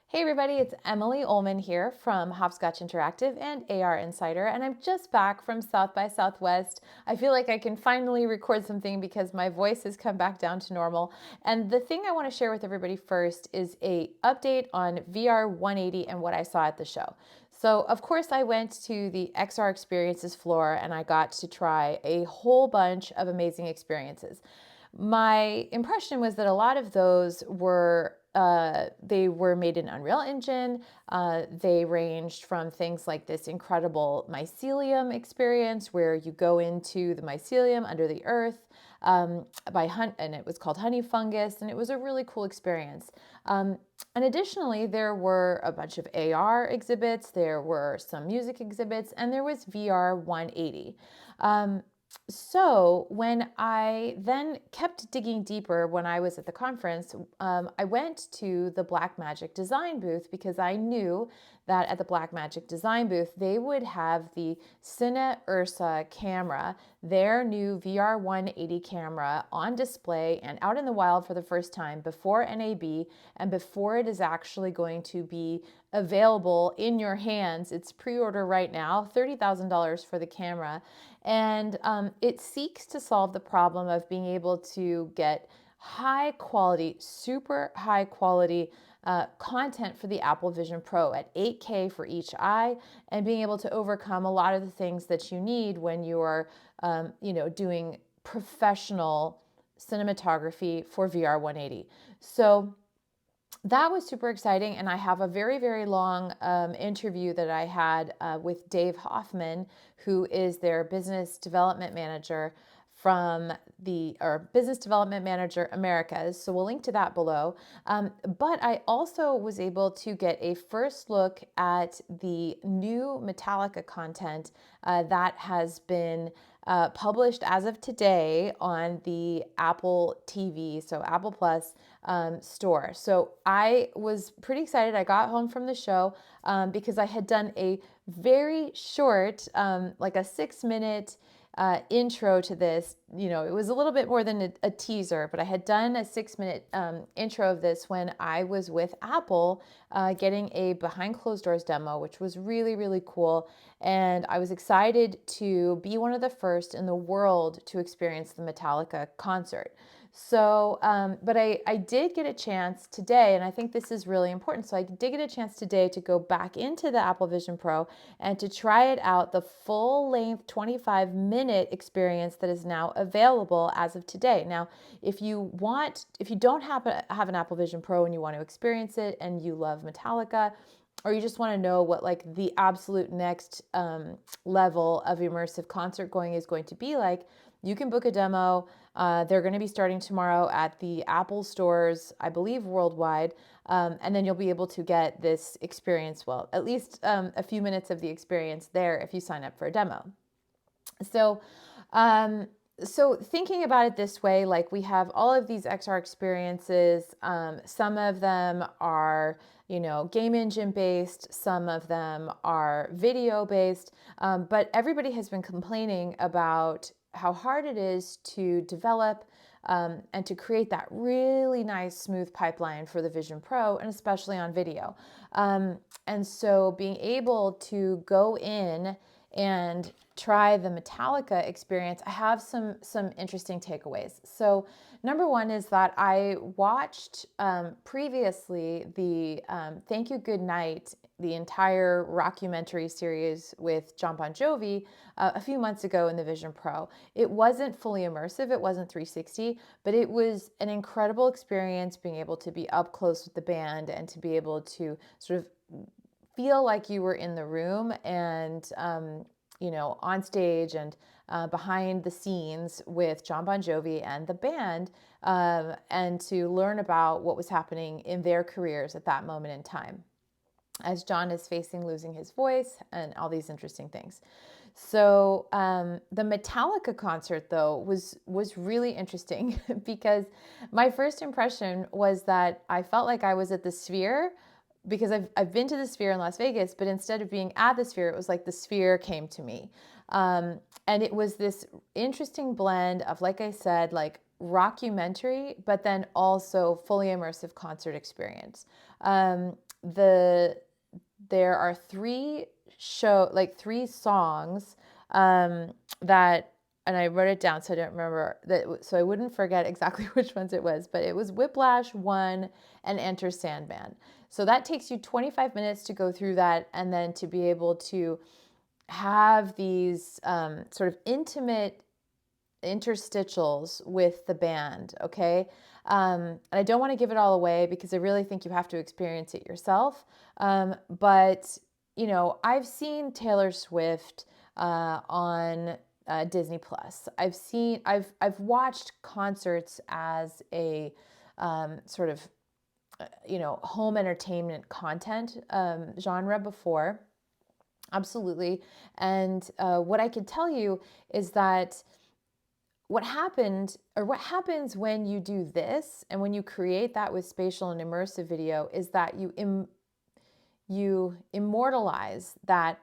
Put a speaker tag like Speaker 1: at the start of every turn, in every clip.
Speaker 1: Hey everybody, it's Emily Ullman here from Hopscotch Interactive and AR Insider, and I'm just back from South by Southwest. I feel like I can finally record something because my voice has come back down to normal. And the thing I want to share with everybody first is a update on VR180 and what I saw at the show. So, of course, I went to the XR Experiences floor and I got to try a whole bunch of amazing experiences. My impression was that a lot of those were they were made in Unreal Engine. They ranged from things like this incredible mycelium experience where you go into the mycelium under the earth and it was called honey fungus, and it was a really cool experience. And additionally, there were a bunch of AR exhibits, there were some music exhibits, and there was VR 180. So when I then kept digging deeper when I was at the conference, I went to the Blackmagic Design booth because I knew that at the Blackmagic Design booth, they would have the Cine URSA camera, their new VR180 camera on display and out in the wild for the first time before NAB and before it is actually going to be available in your hands. It's pre-order right now, $30,000 for the camera. And it seeks to solve the problem of being able to get high quality, super high quality content for the Apple Vision Pro at 8K for each eye, and being able to overcome a lot of the things that you need when you are, doing professional cinematography for VR 180. So that was super exciting. And I have a very, very long interview that I had with Dave Hoffman, who is their business development manager Business Development Manager Americas. So we'll link to that below. But I also was able to get a first look at the new Metallica content that has been published as of today on the Apple TV, so Apple Plus store. So I was pretty excited. I got home from the show because I had done a very short, like a 6-minute intro to this. It was a little bit more than a teaser, but I had done a 6-minute intro of this when I was with Apple getting a behind closed doors demo, which was really, really cool. And I was excited to be one of the first in the world to experience the Metallica concert. So, but I did get a chance today, and I think this is really important. So I did get a chance today to go back into the Apple Vision Pro and to try it out, the full length 25-minute experience that is now available as of today. Now, if you don't have an Apple Vision Pro and you want to experience it and you love Metallica, or you just want to know what like the absolute next level of immersive concert going is going to be like, you can book a demo. They're going to be starting tomorrow at the Apple stores, I believe worldwide. And then you'll be able to get this experience, well, at least a few minutes of the experience there if you sign up for a demo. So, so thinking about it this way, like we have all of these XR experiences. Some of them are, game engine based. Some of them are video based. But everybody has been complaining about how hard it is to develop and to create that really nice smooth pipeline for the Vision Pro, and especially on video. And so being able to go in and try the Metallica experience, I have some interesting takeaways. So number one is that I watched previously the Thank You Good Night, the entire rockumentary series with John Bon Jovi a few months ago in the Vision Pro. It wasn't fully immersive, it wasn't 360, but it was an incredible experience being able to be up close with the band and to be able to sort of feel like you were in the room and, on stage and behind the scenes with John Bon Jovi and the band, and to learn about what was happening in their careers at that moment in time, as John is facing losing his voice and all these interesting things. So the Metallica concert, though, was really interesting because my first impression was that I felt like I was at the Sphere, because I've been to the Sphere in Las Vegas, but instead of being at the Sphere, it was like the Sphere came to me. And it was this interesting blend of, like I said, like rockumentary, but then also fully immersive concert experience. there are three songs that, and I wrote it down so I don't remember that, so I wouldn't forget exactly which ones it was, but it was Whiplash, One, and Enter Sandman. So that takes you 25 minutes to go through that, and then to be able to have these sort of intimate interstitials with the band, okay? And I don't want to give it all away because I really think you have to experience it yourself. But, you know, I've seen Taylor Swift on Disney Plus. I've watched concerts as a sort of, you know, home entertainment content genre before. Absolutely. And what I can tell you is that what happens when you do this and when you create that with spatial and immersive video is that you immortalize that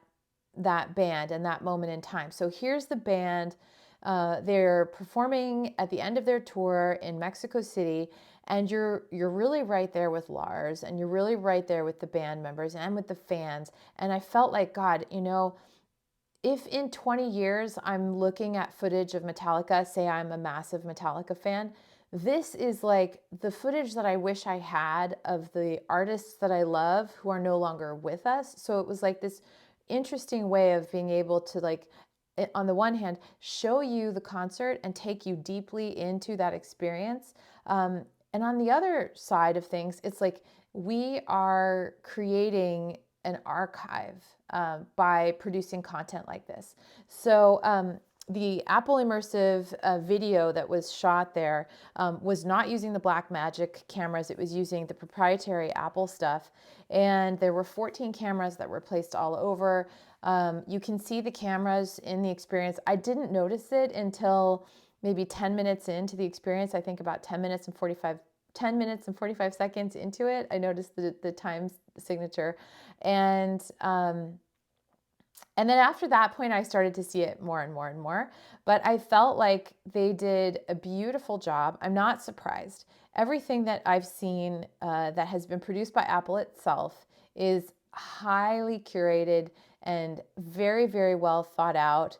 Speaker 1: band and that moment in time. So here's the band. They're performing at the end of their tour in Mexico City, and you're really right there with Lars, and you're really right there with the band members and with the fans. And I felt like, God, you know, if in 20 years I'm looking at footage of Metallica, say I'm a massive Metallica fan, this is like the footage that I wish I had of the artists that I love who are no longer with us. So it was like this interesting way of being able to, like, on the one hand, show you the concert and take you deeply into that experience. And on the other side of things, it's like we are creating an archive by producing content like this. So the Apple immersive video that was shot there was not using the Blackmagic cameras. It was using the proprietary Apple stuff. And there were 14 cameras that were placed all over. You can see the cameras in the experience. I didn't notice it until maybe 10 minutes into the experience. I think about 10 minutes and 45 seconds into it, I noticed the time signature. And then after that point, I started to see it more and more and more. But I felt like they did a beautiful job. I'm not surprised. Everything that I've seen that has been produced by Apple itself is highly curated and very, very well thought out.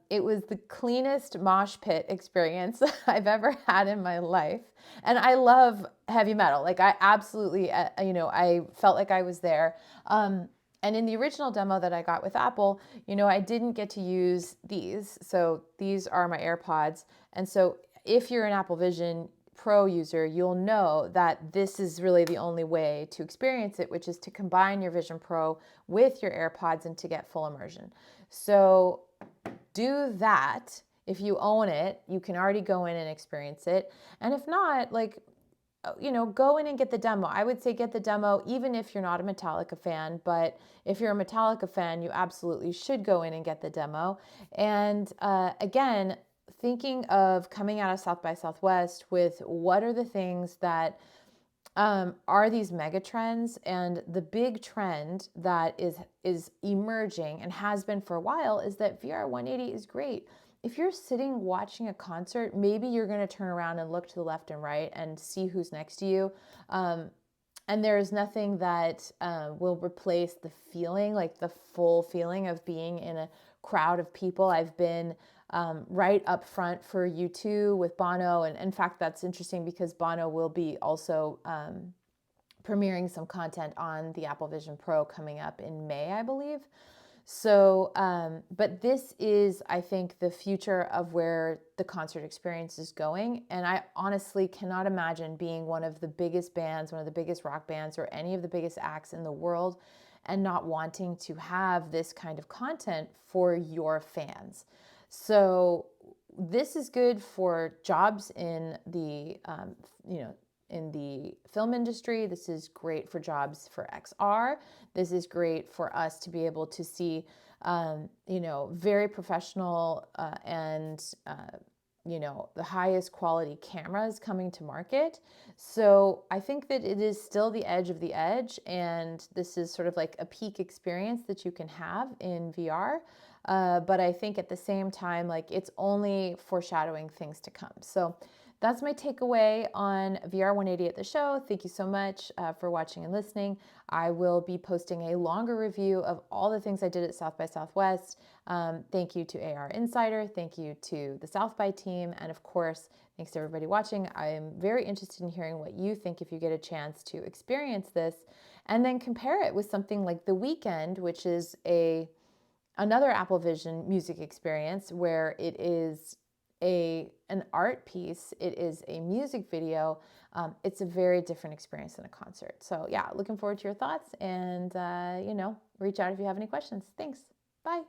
Speaker 1: It was the cleanest mosh pit experience I've ever had in my life. And I love heavy metal. Like, I absolutely, you know, I felt like I was there. And in the original demo that I got with Apple, you know, I didn't get to use these. So these are my AirPods. And so if you're an Apple Vision Pro user, you'll know that this is really the only way to experience it, which is to combine your Vision Pro with your AirPods and to get full immersion. So do that. If you own it, you can already go in and experience it. And if not, like, you know, go in and get the demo. I would say get the demo even if you're not a Metallica fan, but if you're a Metallica fan, you absolutely should go in and get the demo. And again, thinking of coming out of South by Southwest with what are the things that are these mega trends, and the big trend that is emerging and has been for a while is that VR180 is great. If you're sitting watching a concert, maybe you're going to turn around and look to the left and right and see who's next to you. And there's nothing that will replace the feeling, like the full feeling of being in a crowd of people. I've been right up front for U2 with Bono. And in fact, that's interesting because Bono will be also premiering some content on the Apple Vision Pro coming up in May, I believe. So, but this is, I think, the future of where the concert experience is going. And I honestly cannot imagine being one of the biggest bands, one of the biggest rock bands, or any of the biggest acts in the world and not wanting to have this kind of content for your fans. So this is good for jobs in the, you know, in the film industry. This is great for jobs for XR. This is great for us to be able to see, you know, very professional and, you know, the highest quality cameras coming to market. So I think that it is still the edge of the edge. And this is sort of like a peak experience that you can have in VR. But I think at the same time, like, it's only foreshadowing things to come. So that's my takeaway on VR180 at the show. Thank you so much for watching and listening. I will be posting a longer review of all the things I did at South by Southwest. Thank you to AR Insider. Thank you to the South by team. And of course, thanks to everybody watching. I'm very interested in hearing what you think if you get a chance to experience this, and then compare it with something like The Weekend, which is another Apple Vision music experience where it is an art piece, it is a music video. It's a very different experience than a concert. So yeah, looking forward to your thoughts, and reach out if you have any questions. Thanks. Bye.